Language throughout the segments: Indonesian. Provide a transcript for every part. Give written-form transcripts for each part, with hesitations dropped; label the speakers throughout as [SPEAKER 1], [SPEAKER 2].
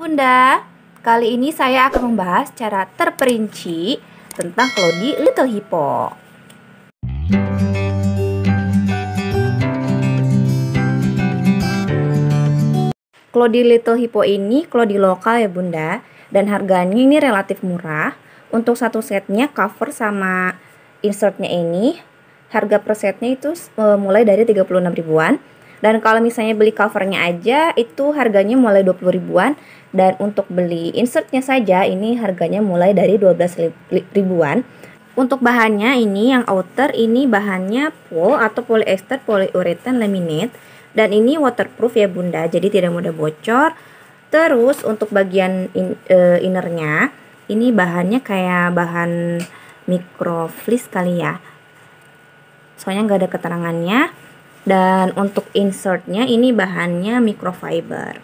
[SPEAKER 1] Bunda, kali ini saya akan membahas cara terperinci tentang Cloudy Little Hippo. Cloudy Little Hippo ini Cloudy lokal ya Bunda, dan harganya ini relatif murah. Untuk satu setnya cover sama insertnya ini, harga per setnya itu mulai dari 36 ribuan. Dan kalau misalnya beli covernya aja itu harganya mulai 20 ribuan. Dan untuk beli insertnya saja ini harganya mulai dari 12 ribuan. Untuk bahannya ini yang outer ini bahannya wool atau polyester polyurethane laminate. Dan ini waterproof ya Bunda, jadi tidak mudah bocor. Terus untuk bagian innernya ini bahannya kayak bahan microfleece kali ya. Soalnya nggak ada keterangannya. Dan untuk insertnya ini bahannya microfiber.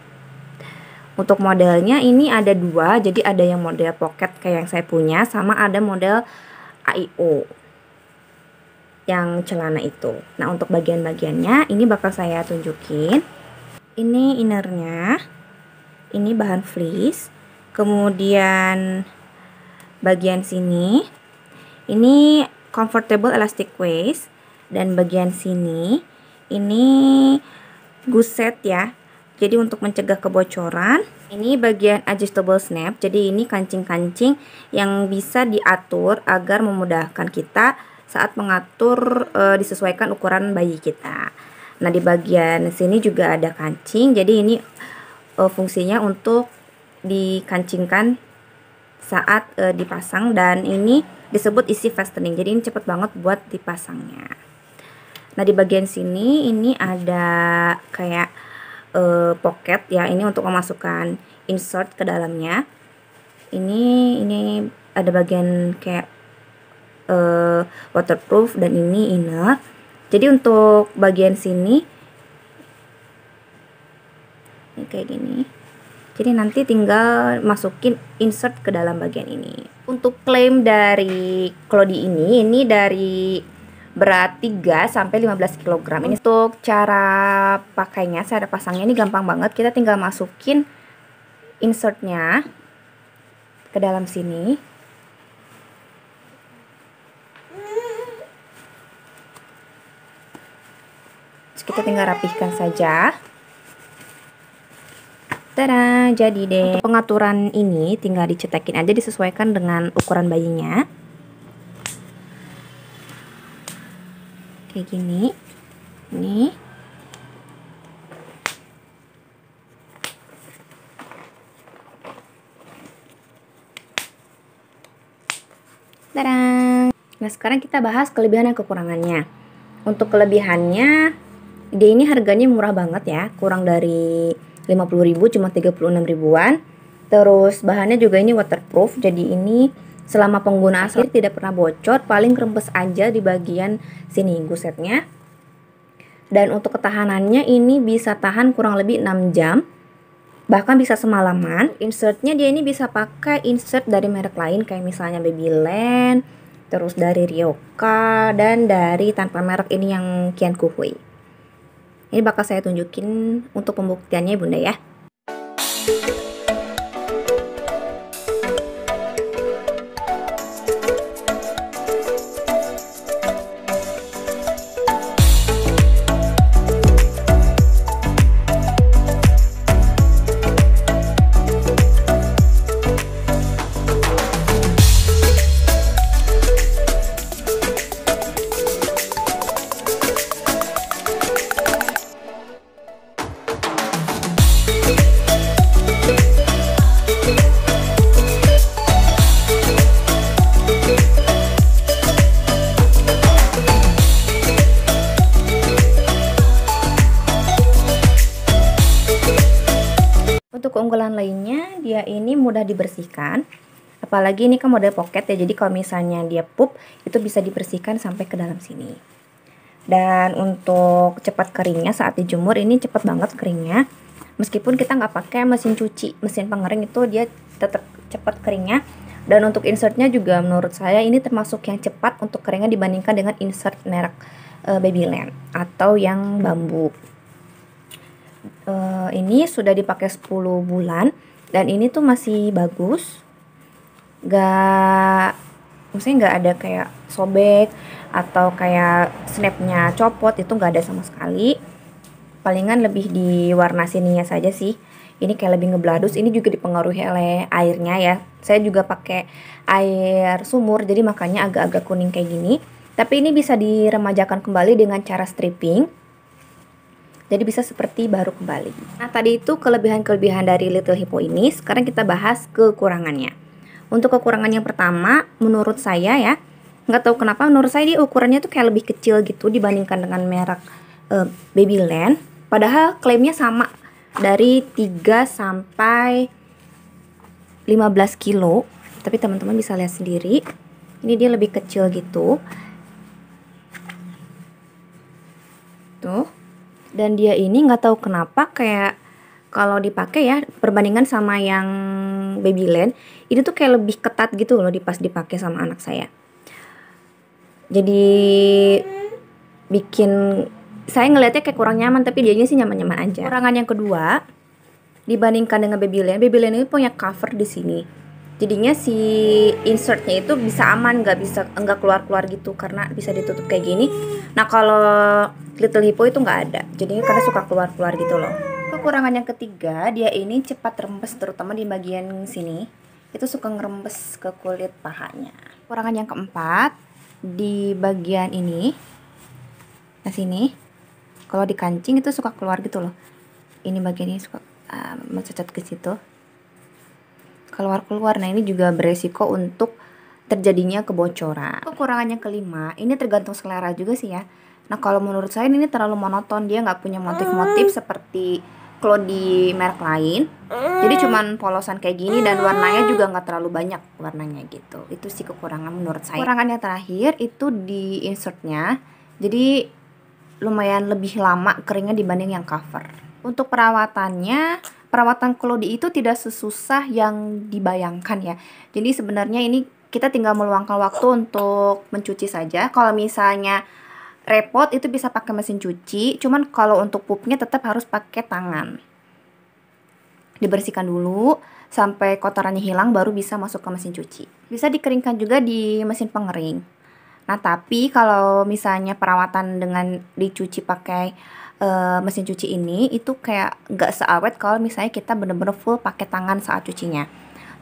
[SPEAKER 1] Untuk modelnya ini ada dua, jadi ada yang model pocket kayak yang saya punya, sama ada model AIO yang celana itu. Nah untuk bagian-bagiannya ini bakal saya tunjukin. Ini innernya, ini bahan fleece, kemudian bagian sini ini comfortable elastic waist, dan bagian sini ini gusset ya, jadi untuk mencegah kebocoran. Ini bagian adjustable snap, jadi ini kancing-kancing yang bisa diatur agar memudahkan kita saat mengatur, disesuaikan ukuran bayi kita. Nah di bagian sini juga ada kancing, jadi ini fungsinya untuk dikancingkan saat dipasang, dan ini disebut easy fastening, jadi ini cepet banget buat dipasangnya. Nah di bagian sini ini ada kayak pocket ya, ini untuk memasukkan insert ke dalamnya. Ini ada bagian kayak waterproof, dan ini inner. Jadi untuk bagian sini ini kayak gini. Jadi nanti tinggal masukin insert ke dalam bagian ini. Untuk klaim dari Cloudy ini dari berat 3 sampai 15 kg. Ini untuk cara pakainya, cara pasangnya ini gampang banget. Kita tinggal masukin insertnya ke dalam sini. Terus kita tinggal rapihkan saja. Tada, jadi deh. Untuk pengaturan ini tinggal dicetekin aja, disesuaikan dengan ukuran bayinya. Kayak gini. Ini. Tada. Nah, sekarang kita bahas kelebihan dan kekurangannya. Untuk kelebihannya, dia ini harganya murah banget ya, kurang dari 50.000, cuma 36 ribuan. Terus bahannya juga ini waterproof, jadi ini selama penggunaan tidak pernah bocor, paling rembes aja di bagian sini gussetnya. Dan untuk ketahanannya ini bisa tahan kurang lebih 6 jam, bahkan bisa semalaman. Insertnya dia ini bisa pakai insert dari merek lain kayak misalnya Babyland, terus dari Ryoka, dan dari tanpa merek ini yang Kian Kuhui. Ini bakal saya tunjukin untuk pembuktiannya Bunda ya. Untuk keunggulan lainnya, dia ini mudah dibersihkan. Apalagi ini kan model pocket ya, jadi kalau misalnya dia pup, itu bisa dibersihkan sampai ke dalam sini. Dan untuk cepat keringnya saat dijemur, ini cepat banget keringnya. Meskipun kita nggak pakai mesin cuci, mesin pengering itu dia tetap cepat keringnya. Dan untuk insertnya juga menurut saya ini termasuk yang cepat untuk keringnya dibandingkan dengan insert merek Babyland atau yang bambu. Ini sudah dipakai 10 bulan Dan ini tuh masih bagus, gak, maksudnya nggak ada kayak sobek atau kayak snapnya copot, itu nggak ada sama sekali. Palingan lebih di warna sininya saja sih. Ini kayak lebih ngebladus. Ini juga dipengaruhi oleh airnya ya. Saya juga pakai air sumur, jadi makanya agak-agak kuning kayak gini. Tapi ini bisa diremajakan kembali dengan cara stripping. Jadi bisa seperti baru kembali. Nah, tadi itu kelebihan-kelebihan dari Little Hippo ini. Sekarang kita bahas kekurangannya. Untuk kekurangan yang pertama, menurut saya ya, nggak tahu kenapa menurut saya dia ukurannya tuh kayak lebih kecil gitu dibandingkan dengan merek Babyland. Padahal klaimnya sama, dari 3 sampai 15 kilo. Tapi teman-teman bisa lihat sendiri, ini dia lebih kecil gitu. Tuh. Dan dia ini nggak tahu kenapa kayak kalau dipakai ya, perbandingan sama yang Babyland, ini tuh kayak lebih ketat gitu loh pas dipakai sama anak saya. Jadi bikin saya ngelihatnya kayak kurang nyaman, tapi dianya sih nyaman-nyaman aja. Kurangan yang kedua, dibandingkan dengan Babyland ini punya cover di sini. Jadinya si insertnya itu bisa aman, nggak keluar-keluar gitu karena bisa ditutup kayak gini. Nah, kalau Little Hippo itu nggak ada, jadinya karena suka keluar-keluar gitu loh. Kekurangan yang ketiga, dia ini cepat rembes, terutama di bagian sini. Itu suka ngerembes ke kulit pahanya. Kekurangan yang keempat, di bagian ini, nah sini, kalau dikancing itu suka keluar gitu loh. Ini bagian ini suka mencecet ke situ. Keluar-keluar. Nah, ini juga beresiko untuk terjadinya kebocoran. Kekurangan yang kelima, ini tergantung selera juga sih ya. Nah, kalau menurut saya ini terlalu monoton, dia nggak punya motif-motif seperti kalau di merek lain. Jadi cuman polosan kayak gini dan warnanya juga nggak terlalu banyak warnanya gitu. Itu sih kekurangan menurut saya. Kekurangan yang terakhir itu di insertnya. Jadi lumayan lebih lama keringnya dibanding yang cover. Untuk perawatannya, perawatan Claudie itu tidak sesusah yang dibayangkan ya. Jadi sebenarnya ini kita tinggal meluangkan waktu untuk mencuci saja. Kalau misalnya repot itu bisa pakai mesin cuci, cuman kalau untuk pupnya tetap harus pakai tangan. Dibersihkan dulu sampai kotorannya hilang baru bisa masuk ke mesin cuci. Bisa dikeringkan juga di mesin pengering. Nah, tapi kalau misalnya perawatan dengan dicuci pakai mesin cuci ini itu kayak nggak seawet kalau misalnya kita bener-bener full pakai tangan saat cucinya.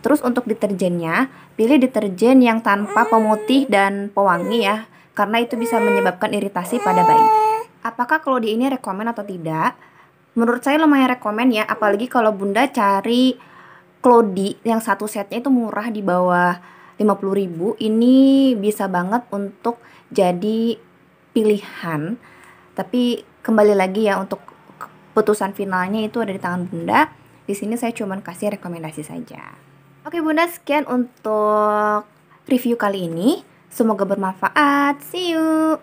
[SPEAKER 1] Terus untuk deterjennya, pilih deterjen yang tanpa pemutih dan pewangi ya, karena itu bisa menyebabkan iritasi pada bayi. Apakah Claudie ini rekomen atau tidak? Menurut saya lumayan rekomen ya, apalagi kalau bunda cari Claudie yang satu setnya itu murah di bawah 50.000, ini bisa banget untuk jadi pilihan. Tapi kembali lagi ya, untuk keputusan finalnya itu ada di tangan bunda. Di sini saya cuma kasih rekomendasi saja. Oke bunda, sekian untuk review kali ini. Semoga bermanfaat. See you.